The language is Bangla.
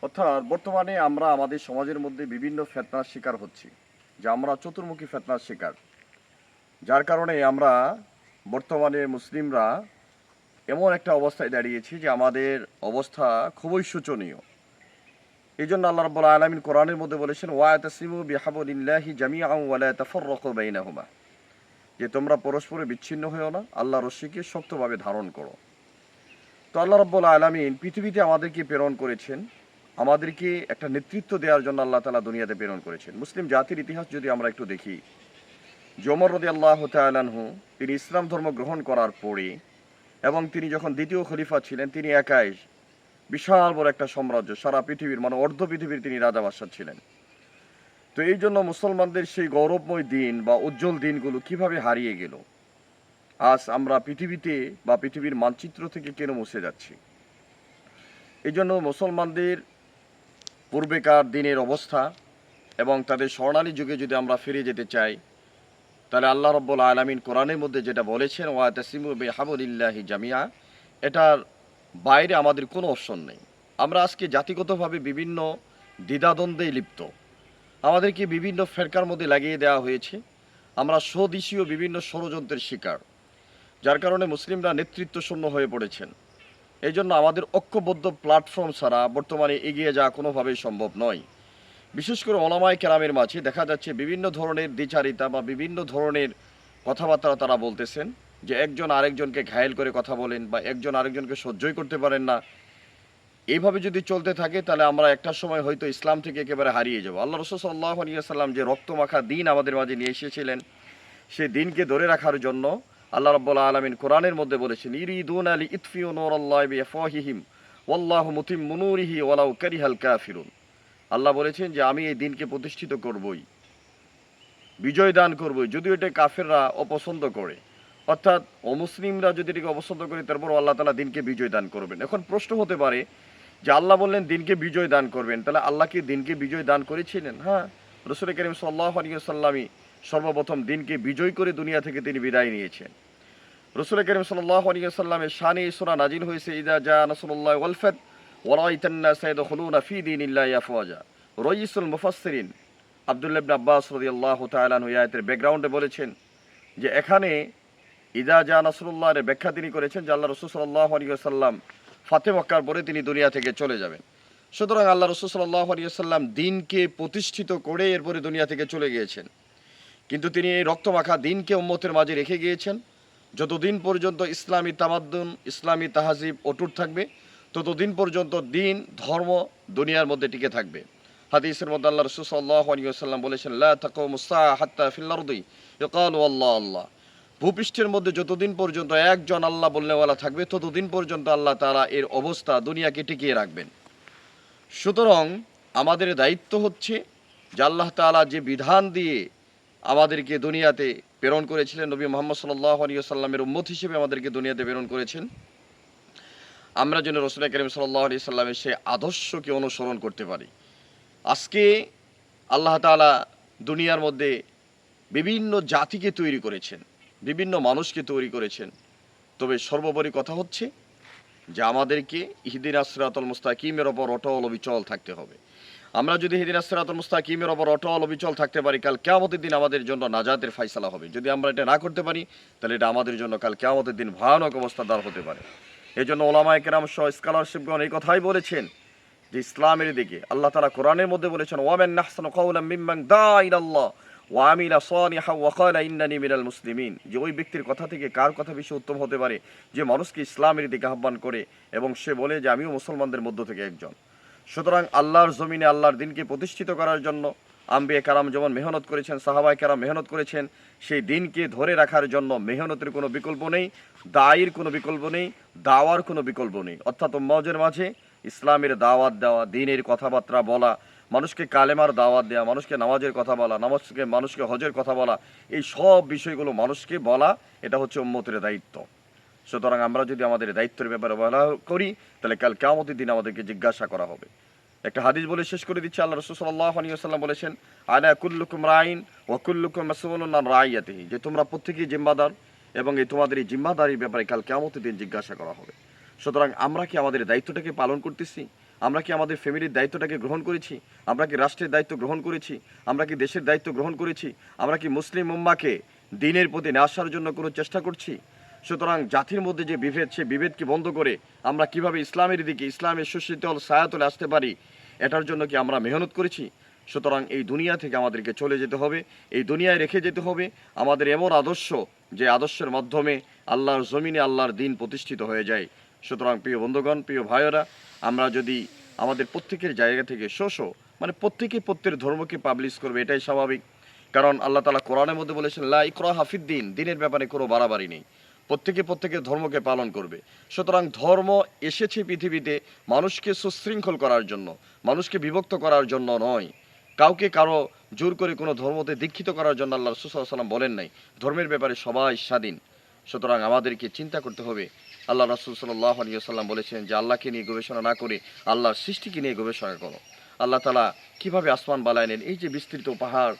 অর্থাৎ বর্তমানে আমরা আমাদের সমাজের মধ্যে বিভিন্ন ফিতনার শিকার হচ্ছি, যে আমরা চতুর্মুখী ফিতনার শিকার, যার কারণে আমরা বর্তমানে মুসলিমরা এমন একটা অবস্থায় দাঁড়িয়েছি যে আমাদের অবস্থা খুবই শোচনীয়। এই জন্য আল্লাহ রাব্বুল আলামিন কোরআনের মধ্যে বলেছেন, ওয়াতাসিমু বিহাবলিল্লাহি জামিআন ওয়া লা তাফাররাকু বাইনাহুমা, যে তোমরা পরস্পরে বিচ্ছিন্ন হয়েও না, আল্লাহর রশিকে শক্তভাবে ধারণ করো। তো আল্লাহ রাব্বুল আলামিন পৃথিবীতে আমাদেরকে প্রেরণ করেছেন, আমাদেরকে একটা নেতৃত্ব দেওয়ার জন্য আল্লাহ তাআলা দুনিয়াতে প্রেরণ করেছেন। মুসলিম জাতির ইতিহাস যদি আমরা একটু দেখি, যে ওমর রাদিয়াল্লাহু তাআলা আনহু তিনি ইসলাম ধর্ম গ্রহণ করার পরে এবং তিনি যখন দ্বিতীয় খলিফা ছিলেন, তিনি একাই বিশাল বড় একটা সাম্রাজ্য, সারা পৃথিবীর মানে অর্ধ পৃথিবীর তিনি রাজা বাদশাহ ছিলেন। তো এই জন্য মুসলমানদের সেই গৌরবময় দিন বা উজ্জ্বল দিনগুলো কিভাবে হারিয়ে গেল, আজ আমরা পৃথিবীতে বা পৃথিবীর মানচিত্র থেকে কেন মুছে যাচ্ছি। এই জন্য মুসলমানদের পূর্বেকার দিনের অবস্থা এবং তাদের স্বর্ণালী যুগে যদি আমরা ফিরে যেতে চাই, তাহলে আল্লাহ রাব্বুল আলামিন কোরআনের মধ্যে যেটা বলেছেন, ওয়াতাসিমু বিহাবলিল্লাহি জামিআ, এটার বাইরে আমাদের কোনো অপশন নেই। আমরা আজকে জাতিগতভাবে বিভিন্ন দ্বিধাদ্বন্দ্বে লিপ্ত, আমাদেরকে বিভিন্ন ফেরকার মধ্যে লাগিয়ে দেওয়া হয়েছে, আমরা স্বদেশীয় বিভিন্ন ষড়যন্ত্রের শিকার, যার কারণে মুসলিমরা নেতৃত্ব শূন্য হয়ে পড়েছেন। এই জন্য আমাদের ঐক্যবদ্ধ প্ল্যাটফর্ম ছাড়া বর্তমানে এগিয়ে যাওয়া কোনোভাবেই সম্ভব নয়। বিশেষ করে ওলামায়ে কেরামের মাঝে দেখা যাচ্ছে বিভিন্ন ধরনের দ্বিচারিতা বা বিভিন্ন ধরনের কথাবার্তা তারা বলতেছেন, যে একজন আরেকজনকে ঘায়েল করে কথা বলেন বা একজন আরেকজনকে সহ্যই করতে পারেন না। এইভাবে যদি চলতে থাকে তাহলে আমরা একটা সময় হয়তো ইসলাম থেকে একেবারে হারিয়ে যাব। আল্লাহ রাসূল সাল্লাল্লাহু আলাইহি ওয়াসাল্লাম যে রক্তমাখা দিন আমাদের মাঝে নিয়ে এসেছিলেন, সেই দিনকে ধরে রাখার জন্য আল্লাহ রাব্বুল আলামিন কোরআনের মধ্যে বলেছেন, ইরিদুনা লিইতফিউ নূরাল্লাহি বিআফওয়াহিহিম ওয়াল্লাহু মুতিম্মু নূরিহি ওয়ালাউ কারিহাল কাফিরুন। আল্লাহ বলেছেন যে আমি এই দিনকে প্রতিষ্ঠিত করবই, বিজয় দান করবই, যদিও এটা কাফেররা অপছন্দ করে। অর্থাৎ অমুসলিমরা যদি এটাকে অপছন্দ করে, তারপর আল্লাহ তাআলা দিনকে বিজয় দান করবেন। এখন প্রশ্ন হতে পারে যে আল্লাহ বললেন দিনকে বিজয় দান করবেন, তাহলে আল্লাহ কি দিনকে বিজয় দান করেছিলেন? হ্যাঁ, রাসূল করিম সাল্লাল্লাহু আলাইহি ওয়াসাল্লামই সর্বপ্রথম দিনকে বিজয় করে দুনিয়া থেকে তিনি বিদায় নিয়েছেন। রাসূল করিম সাল্লাল্লাহু আলাইহি ওয়াসাল্লামের শানে সূরা নাজিল হয়েছে, ইযা জা নাসরুল্লাহি ওয়াল ফাত ওয়া রাআইতান নাসা ইয়াদখুলুনা ফি দীনিল্লাহি আফওয়াজা। রাইসুল মুফাসসিরিন আব্দুল্লাহ ইবনে আব্বাস রাদিয়াল্লাহু তাআলা আনহু আয়াতের ব্যাকগ্রাউন্ডে বলেছেন যে এখানে ইযা জা নাসরুল্লাহর ব্যাখ্যা তিনি করেছেন যে আল্লাহ রাসূল সাল্লাল্লাহু আলাইহি ওয়াসাল্লাম ফাতে মক্কার পরে তিনি দুনিয়া থেকে চলে যাবেন। সুতরাং আল্লাহ রাসূল সাল্লাল্লাহু আলাইহি ওয়াসাল্লাম দিনকে প্রতিষ্ঠিত করে এরপরে দুনিয়া থেকে চলে গিয়েছেন, কিন্তু তিনি এই রক্তমাখা দিনকে উম্মতের মাঝে রেখে গিয়েছেন। যতদিন পর্যন্ত ইসলামী তামাদ্দুন, ইসলামী তাহাজিব অটুট থাকবে, ততদিন পর্যন্ত দিন ধর্ম দুনিয়ার মধ্যে টিকে থাকবে। হাদিসের মধ্যে আল্লাহ রাসূল সাল্লাল্লাহু আলাইহি ওয়াসাল্লাম বলেছেন, লা তাকুমুস সাআ হাত্তা ফিল আরদি ইয়াকালু আল্লাহ আল্লাহ। ভূপৃষ্ঠের মধ্যে যতদিন পর্যন্ত একজন আল্লাহ বলনেওয়ালা থাকবে, ততদিন পর্যন্ত আল্লাহ তাআলা এর অবস্থা দুনিয়াকে টিকিয়ে রাখবেন। সুতরাং আমাদের দায়িত্ব হচ্ছে যে আল্লাহ তাআলা যে বিধান দিয়ে আমাদেরকে দুনিয়াতে প্রেরণ করেছিলেন, নবী মুহাম্মদ সাল্লাল্লাহু আলাইহি ওয়াসাল্লামের উম্মত হিসেবে আমাদেরকে দুনিয়াতে প্রেরণ করেছেন, আমরা যেন রাসূল করিম সাল্লাল্লাহু আলাইহি ওয়াসাল্লামের সেই আদর্শকে অনুসরণ করতে পারি। আজকে আল্লাহ তাআলা দুনিয়ার মধ্যে বিভিন্ন জাতিকে তৈরি করেছেন, বিভিন্ন মানুষকে তৈরি করেছেন, তবে সর্বোপরি কথা হচ্ছে যে আমাদেরকে ইহদিনাস সিরাতাল মুস্তাকিমের ওপর অটল অবিচল থাকতে হবে। আমরা যদি ইহদিনাস সিরাতাল মুস্তাকিমের ওপর অটল অবিচল থাকতে পারি, কাল কিয়ামতের দিন আমাদের জন্য নাজাতের ফয়সালা হবে। যদি আমরা এটা না করতে পারি, তাহলে এটা আমাদের জন্য কাল কিয়ামতের দিন ভয়ানক অবস্থা দাঁড় হতে পারে। এই জন্য ওলামায়ে কেরাম সহ স্কলারশিপগণ এই কথাই বলেছেন যে ইসলামের দিকে আল্লাহ তাআলা কোরআনের মধ্যে বলেছেন, ওয়ামান আহসানু কাওলাম মিম্মান দাআ ইলাল্লাহ ওয়া আমিলা সালিহান ওয়া ক্বালা ইন্নানি মিনাল মুসলিমিন। যে ওই ব্যক্তির কথা থেকে কার কথা বেশি উত্তম হতে পারে, যে মানুষকে ইসলামের দিকে আহ্বান করে এবং সে বলে যে আমিও মুসলমানদের মধ্য থেকে একজন। সুতরাং আল্লাহর জমিনে আল্লাহর দিনকে প্রতিষ্ঠিত করার জন্য আম্বিয়া কারাম যেমন মেহনত করেছেন, সাহাবায়ে কেরাম মেহনত করেছেন, সেই দিনকে ধরে রাখার জন্য মেহনতের কোনো বিকল্প নেই, দায়ের কোনো বিকল্প নেই, দাওয়ার কোনো বিকল্প নেই। অর্থাৎ উম্মাহর মাঝে ইসলামের দাওয়াত দেওয়া, দ্বীনের কথাবার্তা বলা, মানুষকে কালেমার দাওয়াত দেওয়া, মানুষকে নামাজের কথা বলা, মানুষকে হজের কথা বলা, এই সব বিষয়গুলো মানুষকে বলা, এটা হচ্ছে উম্মতের দায়িত্ব। সুতরাং আমরা যদি আমাদের দায়িত্বের ব্যাপারে অবহেলা করি, তাহলে কাল কিয়ামতের দিন আমাদেরকে জিজ্ঞাসা করা হবে। একটা হাদিস বলে শেষ করে দিচ্ছে, আল্লাহ রাসূল সাল্লাল্লাহু আলাইহি ওয়াসাল্লাম বলেছেন, আলা কুল্লুকুম রাইন ওয়া কুল্লুকুম মাসউলুন আন রাইয়াতিহি, যে তোমরা প্রত্যেকেই জিম্মাদার এবং এই তোমাদের এই জিম্মাদারির ব্যাপারে কাল কিয়ামতের দিন জিজ্ঞাসা করা হবে। সুতরাং আমরা কি আমাদের দায়িত্বটাকে পালন করতেছি? আমরা কি আমাদের ফ্যামিলির দায়িত্বটাকে গ্রহণ করেছি? আমরা কি রাষ্ট্রের দায়িত্ব গ্রহণ করেছি? আমরা কি দেশের দায়িত্ব গ্রহণ করেছি? আমরা কি মুসলিম উম্মাকে দ্বীনের প্রতি নিয়ে আসার জন্য কোনো চেষ্টা করছি? সুতরাং জাতির মধ্যে যে বিভেদ, সে বিভেদকে বন্ধ করে আমরা কিভাবে ইসলামের দিকে, ইসলামের সুশীতল ছায়াতলে আসতে পারি, এটার জন্য কি আমরা মেহনত করেছি? সুতরাং এই দুনিয়া থেকে আমাদেরকে চলে যেতে হবে, এই দুনিয়ায় রেখে যেতে হবে আমাদের এমন আদর্শ, যে আদর্শের মাধ্যমে আল্লাহর জমিনে আল্লাহর দিন প্রতিষ্ঠিত হয়ে যায়। সুতরাং প্রিয় বন্ধুগণ, প্রিয় ভাইয়েরা, আমরা যদি আমাদের প্রত্যেকের জায়গা থেকে মানে প্রত্যেকে প্রত্যেক ধর্মকে পাবলিশ করবে, এটাই স্বাভাবিক। কারণ আল্লাহ তাআলা কোরআনের মধ্যে বলেছেন, লা ইকরাহা ফিদ্দিন, দিনের ব্যাপারে কোনো বাড়াবাড়ি নেই, প্রত্যেকে প্রত্যেকের ধর্মকে পালন করবে। সুতরাং ধর্ম এসেছে পৃথিবীতে মানুষকে সুশৃঙ্খল করার জন্য, মানুষকে বিভক্ত করার জন্য নয়। কাউকে কারো জোর করে কোনো ধর্মতে দীক্ষিত করার জন্য আল্লাহ রাসূল সাল্লাল্লাহু আলাইহি ওয়াসাল্লাম বলেন নাই। ধর্মের ব্যাপারে সবাই স্বাধীন। সুতরাং আমাদেরকে চিন্তা করতে হবে। আল্লাহ রাসূল সাল্লাল্লাহু আলাইহি ওয়াসাল্লাম বলেছেন যে আল্লাহকে নিয়ে গবেষণা না করে আল্লাহর সৃষ্টিকে নিয়ে গবেষণা করো। আল্লাহ তাআলা কিভাবে আসমান বানালেন, এই যে বিস্তৃত পাহাড়,